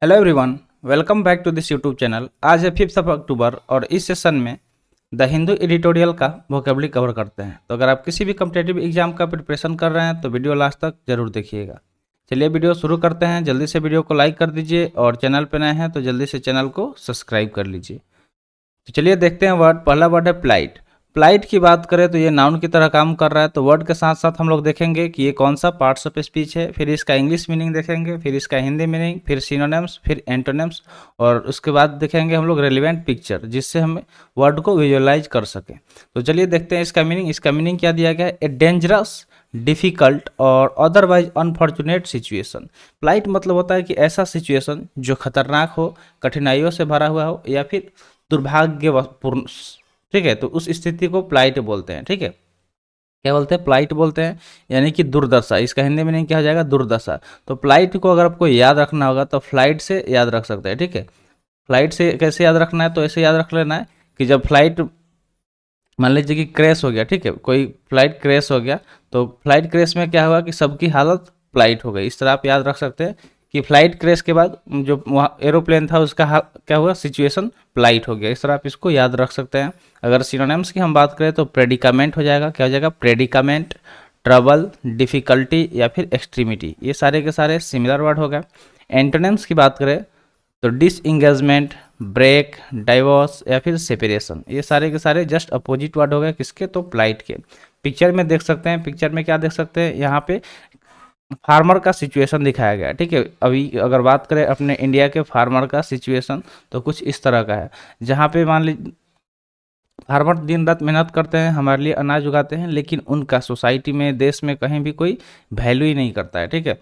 Hello everyone, welcome back to this YouTube channel. आज है 5 अक्टूबर और इस सेशन में द हिंदू एडिटोरियल का वोकेबलरी कवर करते हैं। तो अगर आप किसी भी कम्पिटेटिव एग्जाम का प्रिपरेशन कर रहे हैं तो वीडियो लास्ट तक जरूर देखिएगा। चलिए वीडियो शुरू करते हैं। जल्दी से वीडियो को लाइक कर दीजिए और चैनल पर नए हैं तो जल्दी से चैनल को सब्सक्राइब कर लीजिए। तो चलिए देखते हैं वर्ड। पहला वर्ड है प्लाइट। प्लाइट की बात करें तो ये नाउन की तरह काम कर रहा है। तो वर्ड के साथ साथ हम लोग देखेंगे कि ये कौन सा पार्ट्स ऑफ स्पीच है, फिर इसका इंग्लिश मीनिंग देखेंगे, फिर इसका हिंदी मीनिंग, फिर सिनोनिम्स, फिर एंटोनिम्स और उसके बाद देखेंगे हम लोग रेलिवेंट पिक्चर जिससे हम वर्ड को विजुअलाइज कर सकें। तो चलिए देखते हैं इसका मीनिंग। इसका मीनिंग क्या दिया गया है? ए डेंजरस, डिफ़िकल्ट और अदरवाइज अनफॉर्चुनेट सिचुएशन। प्लाइट मतलब होता है कि ऐसा सिचुएशन जो खतरनाक हो, कठिनाइयों से भरा हुआ हो या फिर दुर्भाग्यपूर्ण। ठीक है, तो उस स्थिति को प्लाइट बोलते हैं। ठीक है, क्या बोलते हैं? प्लाइट बोलते हैं, यानी कि दुर्दशा। इसका हिंदी मीनिंग क्या हो जाएगा? दुर्दशा। तो प्लाइट को अगर आपको याद रखना होगा तो फ्लाइट से याद रख सकते हैं। ठीक है, फ्लाइट से कैसे याद रखना है? तो ऐसे याद रख लेना है कि जब फ्लाइट मान लीजिए कि क्रैश हो गया, ठीक है, कोई फ्लाइट क्रैश हो गया तो फ्लाइट क्रैश में क्या हुआ कि सबकी हालत फ्लाइट हो गई। इस तरह आप याद रख सकते हैं कि फ्लाइट क्रैश के बाद जो वहाँ एरोप्लेन था उसका क्या हुआ? सिचुएशन फ्लाइट हो गया। इस तरह आप इसको याद रख सकते हैं। अगर सिनोनिम्स की हम बात करें तो प्रेडिकामेंट हो जाएगा। क्या हो जाएगा? प्रेडिकामेंट, ट्रबल, डिफ़िकल्टी या फिर एक्सट्रीमिटी। ये सारे के सारे सिमिलर वर्ड हो गए। एंटोनिम्स की बात करें तो डिसइंगेजमेंट, ब्रेक, डाइवोर्स या फिर सेपरेशन। ये सारे के सारे जस्ट अपोजिट वर्ड हो गए किसके? तो प्लाइट के। पिक्चर में देख सकते हैं। पिक्चर में क्या देख सकते हैं? यहाँ पे फार्मर का सिचुएशन दिखाया गया है। ठीक है, अभी अगर बात करें अपने इंडिया के फार्मर का सिचुएशन तो कुछ इस तरह का है, जहाँ पे मान लीजिए फार्मर दिन रात मेहनत करते हैं, हमारे लिए अनाज उगाते हैं, लेकिन उनका सोसाइटी में, देश में कहीं भी कोई वैल्यू ही नहीं करता है। ठीक है,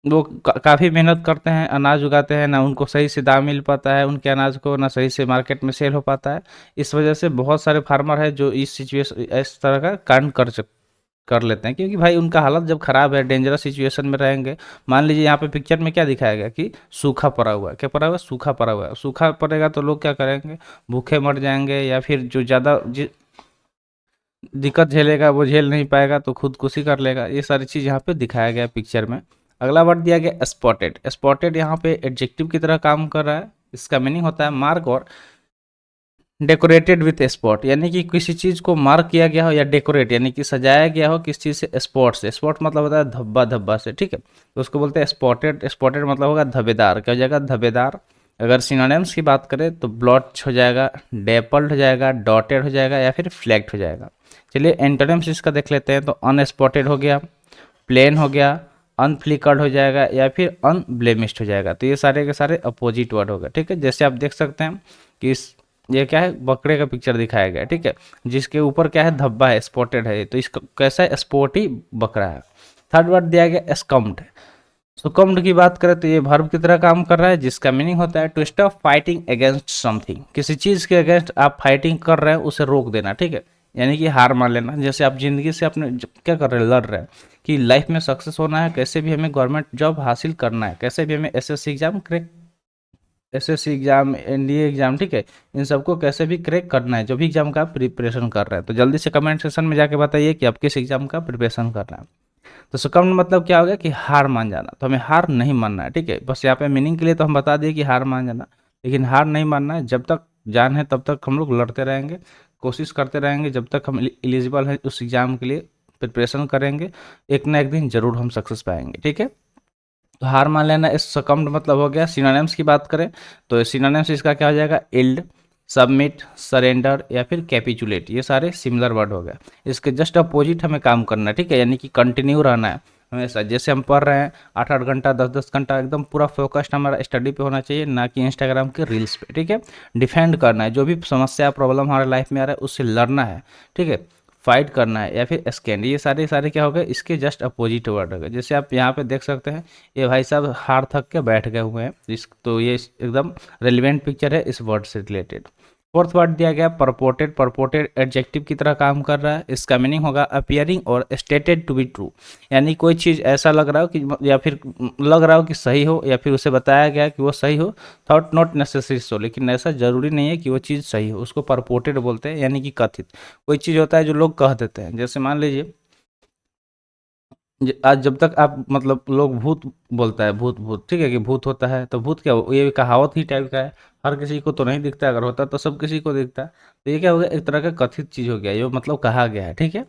वो काफ़ी मेहनत करते हैं, अनाज उगाते हैं, ना उनको सही से दाम मिल पाता है उनके अनाज को, ना सही से मार्केट में सेल हो पाता है। इस वजह से बहुत सारे फार्मर हैं जो इस सिचुएशन, इस तरह का कांड कर लेते हैं, क्योंकि भाई उनका हालत जब खराब है, डेंजरस सिचुएशन में रहेंगे। मान लीजिए यहाँ पे पिक्चर में क्या दिखाया गया कि सूखा पड़ा हुआ है। क्या पड़ा हुआ है? सूखा पड़ा हुआ है। सूखा पड़ेगा तो लोग क्या करेंगे? भूखे मर जाएंगे, या फिर जो ज़्यादा दिक्कत झेलेगा वो झेल नहीं पाएगा तो खुदकुशी कर लेगा। ये सारी चीज़ यहाँ पे दिखाया गया पिक्चर में। अगला वर्ड दिया गया स्पॉटेड। स्पॉटेड यहाँ पे एडजेक्टिव की तरह काम कर रहा है। इसका मीनिंग होता है मार्क और डेकोरेटेड विथ स्पॉट, यानी कि किसी चीज़ को मार्क किया गया हो या डेकोरेट यानी कि सजाया गया हो किस चीज़ से? स्पॉट से। स्पॉट मतलब होता है धब्बा, धब्बा से। ठीक है, तो उसको बोलते हैं स्पॉटेड। स्पॉटेड मतलब होगा धब्बेदार। क्या हो जाएगा? धब्बेदार। अगर सिनोनिम्स की बात करें तो ब्लॉच हो जाएगा, डेपल्ड हो जाएगा, डॉटेड हो जाएगा या फिर फ्लैक्ड हो जाएगा। चलिए एंटोनिम्स इसका देख लेते हैं। तो अनस्पॉटेड हो गया, प्लेन हो गया, अनफ्लिकर्ड हो जाएगा या फिर अनब्लेमिश्ड हो जाएगा। तो ये सारे के सारे अपोजिट वर्ड हो गए। ठीक है, जैसे आप देख सकते हैं कि ये क्या है? बकरे का पिक्चर दिखाया गया है। ठीक है, जिसके ऊपर क्या है? धब्बा है, स्पॉटेड है। तो इसका कैसा है? स्पोर्टी बकरा है। थर्ड वर्ड दिया गया स्कम्ड। सुकम्ड की बात करें तो ये वर्ब की तरह काम कर रहा है, जिसका मीनिंग होता है to stop fighting against something. किसी चीज़ के अगेंस्ट आप फाइटिंग कर रहे हैं, उसे रोक देना। ठीक है, यानी कि हार मान लेना। जैसे आप जिंदगी से अपने क्या कर रहे हैं? लड़ रहे हैं कि लाइफ में सक्सेस होना है, कैसे भी हमें गवर्नमेंट जॉब हासिल करना है, कैसे भी हमें SSC exam crack, SSC exam, NDA exam, ठीक है, इन सबको कैसे भी क्रैक करना है। जो भी एग्जाम का प्रिपरेशन कर रहे हैं तो जल्दी से कमेंट सेक्शन में जाके बताइए कि आप किस एग्जाम का प्रिपरेशन कर रहे हैं। तो सुकम्न मतलब क्या हो गया कि हार मान जाना। तो हमें हार नहीं मानना है। ठीक है, बस यहाँ पे मीनिंग के लिए तो हम बता दिए कि हार मान जाना, लेकिन हार नहीं मानना है। जब तक जान है तब तक हम लोग लड़ते रहेंगे, कोशिश करते रहेंगे, जब तक हम एलिजिबल हैं उस एग्ज़ाम के लिए प्रिपरेशन करेंगे, एक ना एक दिन जरूर हम सक्सेस पाएंगे। ठीक है, तो हार मान लेना इस सकम्ड मतलब हो गया। सिनोनिम्स की बात करें तो सिनोनिम्स इसका क्या हो जाएगा? इल्ड, सबमिट, सरेंडर या फिर कैपिचुलेट। ये सारे सिमिलर वर्ड हो गए। इसके जस्ट अपोजिट हमें काम करना है। ठीक है, यानी कि कंटिन्यू रहना है हमेशा। जैसे हम पढ़ रहे हैं 8-8 घंटा, 10-10 घंटा एकदम पूरा फोकस्ड हमारा स्टडी पे होना चाहिए, ना कि इंस्टाग्राम के रील्स पे। ठीक है, डिफेंड करना है, जो भी समस्या प्रॉब्लम हमारे लाइफ में आ रहा है उससे लड़ना है। ठीक है, फाइट करना है या फिर स्कैंड। ये सारे सारे क्या हो गए? इसके जस्ट अपोजिट वर्ड हो गए। जैसे आप यहाँ पे देख सकते हैं, ये भाई साहब हार थक के बैठ गए हुए हैं। तो ये एकदम रेलिवेंट पिक्चर है इस वर्ड से रिलेटेड। फोर्थ वर्ड दिया गया परपोर्टेड। परपोर्टेड एडजेक्टिव की तरह काम कर रहा है। इसका मीनिंग होगा अपियरिंग और स्टेटेड टू बी ट्रू, यानी कोई चीज़ ऐसा लग रहा हो कि, या फिर लग रहा हो कि सही हो, या फिर उसे बताया गया कि वो सही हो। थॉट नॉट नेसेसरी सो, लेकिन ऐसा जरूरी नहीं है कि वो चीज़ सही हो। उसको परपोर्टेड बोलते हैं, यानी कि कथित। कोई चीज़ होता है जो लोग कह देते हैं। जैसे मान लीजिए आज जब तक आप मतलब लोग भूत बोलता है, भूत भूत, ठीक है, कि भूत होता है, तो भूत क्या ये कहावत ही टाइप का है, हर किसी को तो नहीं दिखता, अगर होता तो सब किसी को दिखता। तो ये क्या हो गया, एक तरह का कथित चीज़ हो गया, ये मतलब कहा गया है, ठीक है।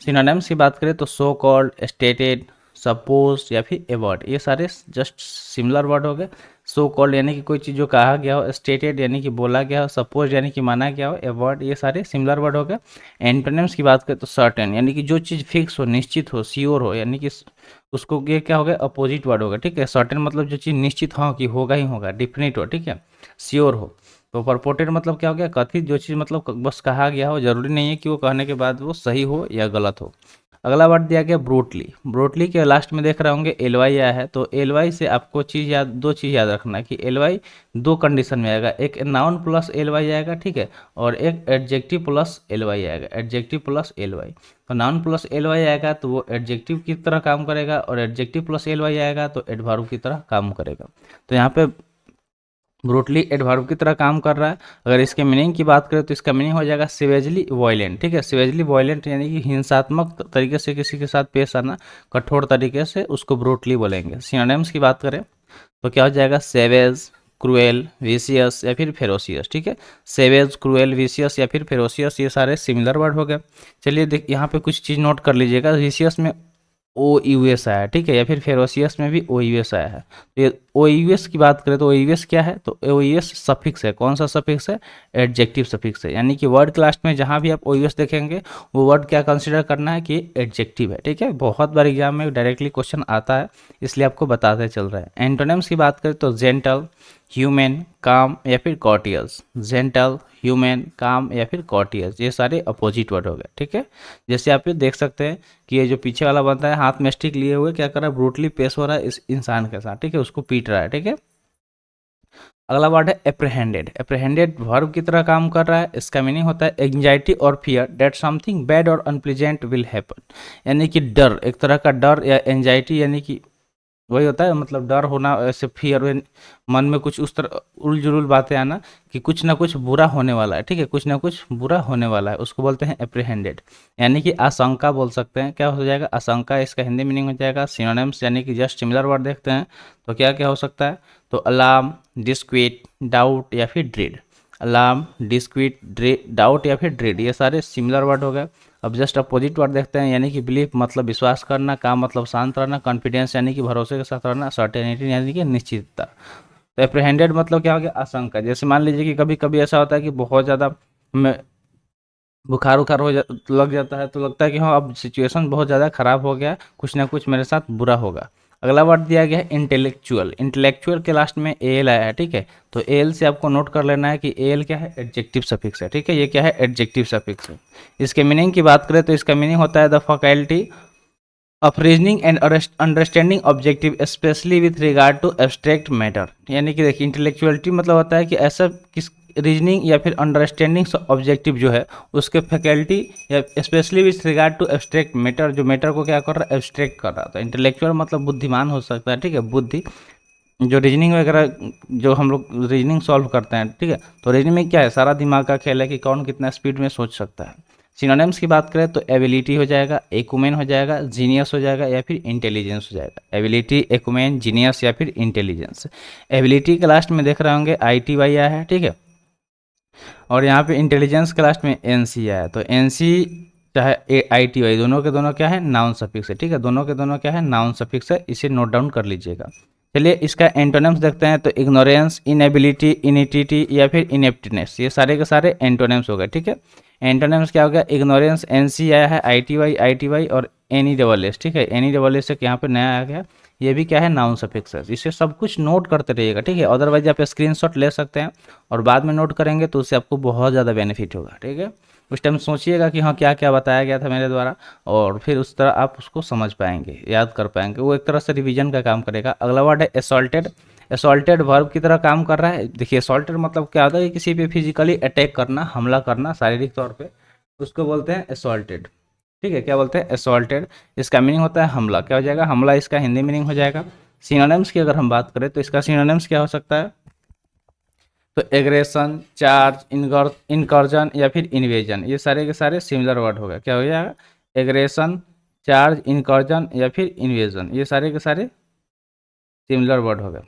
सिनोनिम्स की बात करें तो सो कॉल्ड, स्टेटेड, सपोज या फिर एवर्ड, ये सारे जस्ट सिमिलर वर्ड हो गए। सो कॉल्ड यानी कि कोई चीज़ जो कहा गया हो, स्टेटेड यानी कि बोला गया हो, सपोज यानी कि माना गया हो, एवर्ड ये सारे सिमिलर वर्ड हो गए। एंटोनिम्स की बात करें तो सर्टेन यानी कि जो चीज़ फिक्स हो, निश्चित हो, श्योर हो, यानी कि उसको ये क्या हो गया, अपोजिट वर्ड होगा, ठीक है। सर्टेन मतलब जो चीज़ निश्चित हो कि होगा ही होगा, डिफिनिट हो, ठीक है। श्योर हो। तो परपोर्टेड मतलब क्या हो गया, कथित, जो चीज़ मतलब बस कहा गया हो, जरूरी नहीं है कि वो कहने के बाद वो सही हो या गलत हो। अगला वर्ड दिया गया ब्रूटली। ब्रूटली के लास्ट में देख रहे होंगे एल वाई आया है, तो एल वाई से आपको दो चीज़ याद रखना है कि एल वाई दो कंडीशन में आएगा, एक नाउन प्लस एल वाई आएगा, ठीक है, और एक एडजेक्टिव प्लस एल वाई आएगा, एडजेक्टिव प्लस एल वाई। तो नाउन प्लस एल वाई आएगा तो वो एडजेक्टिव की तरह काम करेगा, और एडजेक्टिव प्लस एल वाई आएगा तो एडवर्ब की तरह काम करेगा। तो यहाँ पे ब्रूटली एडवर्ब की तरह काम कर रहा है। अगर इसके मीनिंग की बात करें तो इसका मीनिंग हो जाएगा सिवेजली वॉयलेंट, ठीक है। सिवेजली वॉयलेंट यानी कि हिंसात्मक तरीके से किसी के साथ पेश आना, कठोर तरीके से, उसको ब्रूटली बोलेंगे। सिनोनिम्स की बात करें तो क्या हो जाएगा, सेवेज, क्रूएल, विशियस या फिर फेरोसियस, ठीक है। सेवेज, क्रूएल, विशियस या फिर फेरोसियस ये सारे सिमिलर वर्ड हो गए। चलिए देख यहाँ पे कुछ चीज़ नोट कर लीजिएगा, विशियस में ओ यू एस आया है, ठीक है, या फिर फेरोसियस में भी ओ यू एस आया है। तो ये ओ यू एस की बात करें तो ओ यू एस क्या है, तो ओ यू एस सफिक्स है, कौन सा सफिक्स है, एडजेक्टिव सफिक्स है, यानी कि वर्ड के लास्ट में जहाँ भी आप ओ यू एस देखेंगे वो वर्ड क्या कंसिडर करना है कि एडजेक्टिव है, ठीक है। बहुत बार एग्जाम में डायरेक्टली क्वेश्चन आता है, इसलिए आपको बताते चल रहा है। एंटोनिम्स की बात करें तो जेंटल, ह्यूमन, काम या फिर कॉर्टियस। जेंटल, ह्यूमन, काम या फिर कॉर्टियस ये सारे अपोजिट वर्ड हो गए, ठीक है। जैसे आप ये देख सकते हैं कि ये जो पीछे वाला बनता है हाथ में स्टिक लिए हुए क्या कर रहा है, ब्रूटली पेश हो रहा है इस इंसान के साथ, ठीक है, उसको पीट रहा है, ठीक है। अगला वर्ड है एप्रहेंडेड। एप्रहेंडेड वर्ब की तरह काम कर रहा है, इसका मीनिंग होता है एंजाइटी और फियर दैट समथिंग बैड और अनप्लीजेंट विल हैपन, यानी कि डर, एक तरह का डर या एंजाइटी, यानी कि वही होता है मतलब डर होना, ऐसे फियर, मन में कुछ उस तरह उल जुलूल बातें आना कि कुछ ना कुछ बुरा होने वाला है, ठीक है, कुछ ना कुछ बुरा होने वाला है, उसको बोलते हैं एप्रीहेंडेड। यानी कि आशंका बोल सकते हैं, क्या हो जाएगा, आशंका, इसका हिंदी मीनिंग हो जाएगा। सिनोनिम्स यानी कि जस्ट सिमिलर वर्ड देखते हैं तो क्या क्या हो सकता है, तो अलार्म, डिस्क्वीट, डाउट या फिर ड्रीड। अलार्म, डिस्क्वीट, डाउट या फिर ड्रीड ये सारे सिमिलर वर्ड हो गए। अब जस्ट अपोजिट वर्ड देखते हैं, यानी कि बिलीफ मतलब विश्वास करना, काम मतलब शांत रहना, कॉन्फिडेंस यानी कि भरोसे के साथ रहना, सर्टेनिटी यानी कि निश्चितता। तो एप्रीहेंडेड मतलब क्या हो गया, आशंका। जैसे मान लीजिए कि कभी कभी ऐसा होता है कि बहुत ज़्यादा बुखार उखार लग जाता है, तो लगता है कि हाँ अब सिचुएशन बहुत ज़्यादा ख़राब हो गया, कुछ ना कुछ मेरे साथ बुरा होगा। अगला वर्ड दिया गया है इंटेलेक्चुअल। इंटेलेक्चुअल के लास्ट में एल आया है, ठीक है, तो एल से आपको नोट कर लेना है कि एल क्या है, एडजेक्टिव सफिक्स है, ठीक है, ये क्या है, एडजेक्टिव सफिक्स है। इसके मीनिंग की बात करें तो इसका मीनिंग होता है the faculty of reasoning and understanding objective specially with regard to abstract matter, यानी कि देखिए इंटेलेक्चुअलिटी मतलब होता है कि ऐसा किस रीजनिंग या फिर अंडरस्टैंडिंग ऑब्जेक्टिव जो है उसके फैकल्टी या specially with regard to abstract matter, जो मैटर को क्या कर रहा है, एब्स्ट्रैक्ट कर रहा है। तो इंटेलेक्चुअल मतलब बुद्धिमान हो सकता है, ठीक है, बुद्धि, जो रीजनिंग वगैरह जो हम लोग रीजनिंग सॉल्व करते हैं, ठीक है, तो रीजनिंग में क्या है, सारा दिमाग का खेल है कि कौन कितना स्पीड में सोच सकता है। सिनोनिम्स की बात करें तो एबिलिटी हो जाएगा, एकुमेन हो जाएगा, जीनियस हो जाएगा या फिर इंटेलिजेंस हो जाएगा। एबिलिटी, एकुमेन, जीनियस या फिर इंटेलिजेंस। एबिलिटी के लास्ट में देख रहे होंगे आई टी वाई आया है, ठीक है, और यहाँ पे इंटेलिजेंस के लास्ट में एन सी आया है। तो एन सी चाहे आई टी वाई, दोनों के दोनों क्या है, नाउन सफिक्स है, ठीक है, दोनों के दोनों क्या है, नाउन सफिक्स है, इसे नोट डाउन कर लीजिएगा। चलिए इसका एंटोनिम्स देखते हैं, तो इग्नोरेंस, इनएबिलिटी, इनिटिटी या फिर इनेप्टनेस ये सारे के सारे एंटोनिम्स हो गए, ठीक है। एंटोनिम्स क्या हो गया, इग्नोरेंस, एन सी आया है, आई टी वाई और एन ई डबल एस, ठीक है, एन ई डबल एस से यहाँ पे नया आ गया, ये भी क्या है, नाउन सफिक्स है। इसे सब कुछ नोट करते रहिएगा, ठीक है, अदरवाइज आप स्क्रीनशॉट ले सकते हैं और बाद में नोट करेंगे तो उससे आपको बहुत ज़्यादा बेनिफिट होगा, ठीक है। उस टाइम सोचिएगा कि हाँ क्या क्या बताया गया था मेरे द्वारा, और फिर उस तरह आप उसको समझ पाएंगे, याद कर पाएंगे, वो एक तरह से रिवीजन का काम करेगा। अगला वर्ड है असॉल्टेड। असॉल्टेड वर्ब की तरह काम कर रहा है। देखिए असॉल्टेड मतलब क्या होता है कि किसी पे फिजिकली अटैक करना, हमला करना शारीरिक तौर पे, उसको बोलते हैं असॉल्टेड, ठीक है, क्या बोलते हैं, असॉल्टेड। इसका मीनिंग होता है हमला, क्या हो जाएगा, हमला, इसका हिंदी मीनिंग हो जाएगा। सिनोनिम्स की अगर हम बात करें तो इसका सिनोनिम्स क्या हो सकता है, तो एग्रेशन, चार्ज, इनकर्जन या फिर इन्वेजन ये सारे के सारे सिमिलर वर्ड हो गए, क्या हो जाएगा, एग्रेशन, चार्ज, इनकर्जन या फिर इन्वेजन, ये सारे के सारे सिमिलर वर्ड हो गए।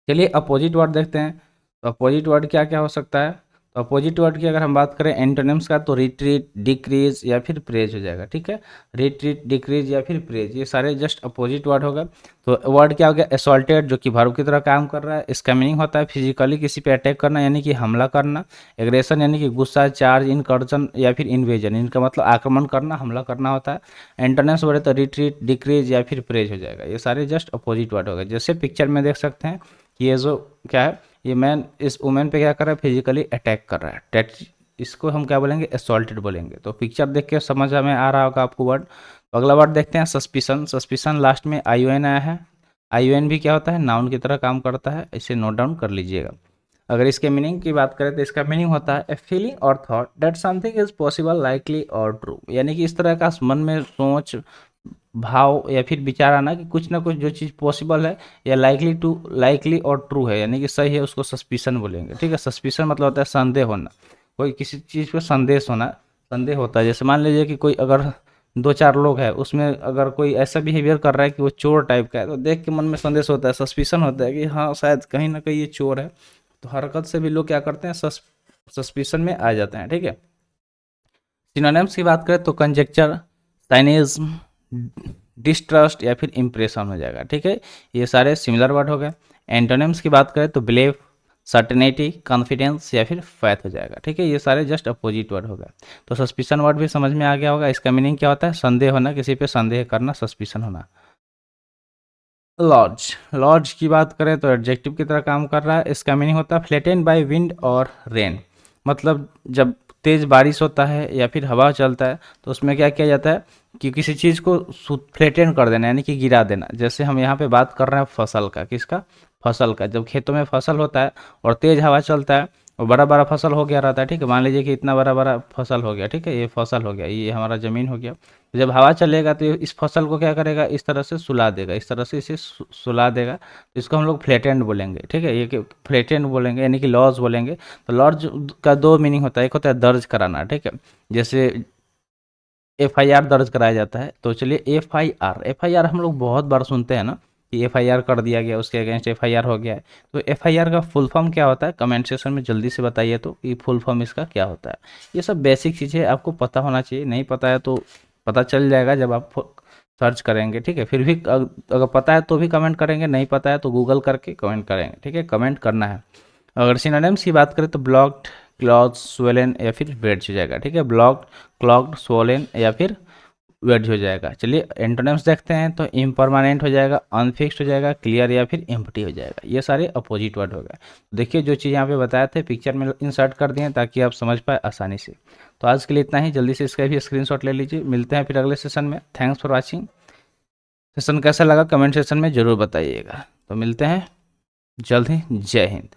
चलिए अपोजिट वर्ड देखते हैं। तो अपोजिट वर्ड क्या क्या हो सकता है। तो अपोजिट वर्ड की अगर हम बात करें एंटोनिम्स का, तो रिट्रीट, डिक्रीज या फिर प्रेज हो जाएगा। ठीक है, रिट्रीट, डिक्रीज या फिर प्रेज, ये सारे जस्ट अपोजिट वर्ड होगा। तो वर्ड क्या हो गया, असॉल्टेड, जो कि वर्ब की तरह काम कर रहा है। इसका मीनिंग होता है फिजिकली किसी पे अटैक करना, यानी कि हमला करना। एग्रेशन यानी कि गुस्सा, चार्ज, इनकर्जन या फिर इन्वेजन, इनका मतलब आक्रमण करना, हमला करना होता है। एंटोनिम्स बोले तो रिट्रीट, डिक्रीज या फिर प्रेज हो जाएगा। ये सारे जस्ट अपोजिट वर्ड हो गए। जैसे पिक्चर में देख सकते हैं कि ये जो क्या है, ये मैन इस वुमेन पे क्या कर रहा है, फिजिकली अटैक कर रहा है। डेट, इसको हम क्या बोलेंगे, असॉल्टेड बोलेंगे। तो पिक्चर देख के समझ में आ रहा होगा आपको वर्ड। तो अगला वर्ड देखते हैं सस्पिशन। सस्पिशन लास्ट में आई आया है। आई भी क्या होता है, नाउन की तरह काम करता है, इसे नोट डाउन कर लीजिएगा। अगर इसके मीनिंग की बात करें तो इसका मीनिंग होता है ए फीलिंग और thought that something is possible, likely और ट्रू, यानी कि इस तरह का मन में सोच, भाव या फिर विचार आना कि कुछ ना कुछ जो चीज़ पॉसिबल है या लाइकली और ट्रू है, यानी कि सही है, उसको सस्पिशन बोलेंगे। ठीक है, सस्पिशन मतलब होता है संदेह होना, कोई किसी चीज़ पर संदेश होना, संदेह होता है। जैसे मान लीजिए कि कोई अगर दो चार लोग हैं, उसमें अगर कोई ऐसा बिहेवियर कर रहा है कि वो चोर टाइप का है, तो देख के मन में संदेश होता है, सस्पिशन होता है कि हाँ शायद कहीं ना कहीं ये चोर है। तो हरकत से भी लोग क्या करते हैं, सस्पिशन में आ जाते हैं। ठीक है, सिनोनिम्स की बात करें तो कंजेक्चर, साइनिज्म, डिस्ट्रस्ट या फिर इम्प्रेशन हो जाएगा। ठीक है, ये सारे सिमिलर वर्ड हो गए। एंटोनिम्स की बात करें तो बिलीफ, सर्टेनिटी, कॉन्फिडेंस या फिर फैथ हो जाएगा। ठीक है, ये सारे जस्ट अपोजिट वर्ड हो गए। तो सस्पिशन वर्ड भी समझ में आ गया होगा। इसका मीनिंग क्या होता है, संदेह होना, किसी पे संदेह करना, सस्पिशन होना। लॉर्ज, लॉर्ज की बात करें तो एडजेक्टिव की तरह काम कर रहा है। इसका मीनिंग होता है फ्लेटेन बाय विंड और रेन, मतलब जब तेज़ बारिश होता है या फिर हवा चलता है तो उसमें क्या किया जाता है कि किसी चीज़ को फ्लेटेन कर देना, यानी कि गिरा देना। जैसे हम यहाँ पे बात कर रहे हैं फसल का, किसका, फसल का। जब खेतों में फसल होता है और तेज़ हवा चलता है और बड़ा बड़ा फसल हो गया रहता है। ठीक है, मान लीजिए कि इतना बड़ा बड़ा फसल हो गया। ठीक है, ये फसल हो गया, ये हमारा ज़मीन हो गया। तो जब हवा चलेगा तो इस फसल को क्या करेगा, इस तरह से सुला देगा, इस तरह से इसे सुला देगा। तो इसको हम लोग फ्लैटेंड बोलेंगे। ठीक है, ये फ्लैटेंड बोलेंगे, यानी कि लॉज बोलेंगे। तो लॉज का दो मीनिंग होता है, एक होता है दर्ज कराना। ठीक है, जैसे एफआईआर दर्ज कराया जाता है। तो चलिए एफआईआर, एफआईआर हम लोग बहुत बार सुनते हैं ना कि एफआईआर कर दिया गया, उसके अगेंस्ट एफआईआर हो गया है। तो एफआईआर का फुल फॉर्म क्या होता है, कमेंट सेक्शन में जल्दी से बताइए तो कि फुल फॉर्म इसका क्या होता है। ये सब बेसिक चीज़ें आपको पता होना चाहिए, नहीं पता है तो पता चल जाएगा जब आप सर्च करेंगे। ठीक है, फिर भी अगर पता है तो भी कमेंट करेंगे, नहीं पता है तो गूगल करके कमेंट करेंगे। ठीक है, कमेंट करना है। अगर सिनोनिम्स की बात करें तो ब्लॉक्ड, क्लॉज, स्वोलन या फिर वेड्ज हो जाएगा। ठीक है, ब्लॉक्ड, क्लॉग्ड, स्वोलन या फिर वेड्ज हो जाएगा। चलिए एंटोनिम्स देखते हैं। तो इम्परमानेंट हो जाएगा, अनफिक्स्ड हो जाएगा, क्लियर या फिर एम्प्टी हो जाएगा। ये सारे अपोजिट वर्ड हो गए। देखिए जो चीज़ यहाँ पे बताए थे पिक्चर में इंसर्ट कर दिए ताकि आप समझ पाए आसानी से। तो आज के लिए इतना ही, जल्दी से इसका भी स्क्रीनशॉट ले लीजिए। मिलते हैं फिर अगले सेशन में। Thanks for watching. सेशन कैसा लगा कमेंट सेशन में ज़रूर बताइएगा। तो मिलते हैं जल्द ही। जय हिंद।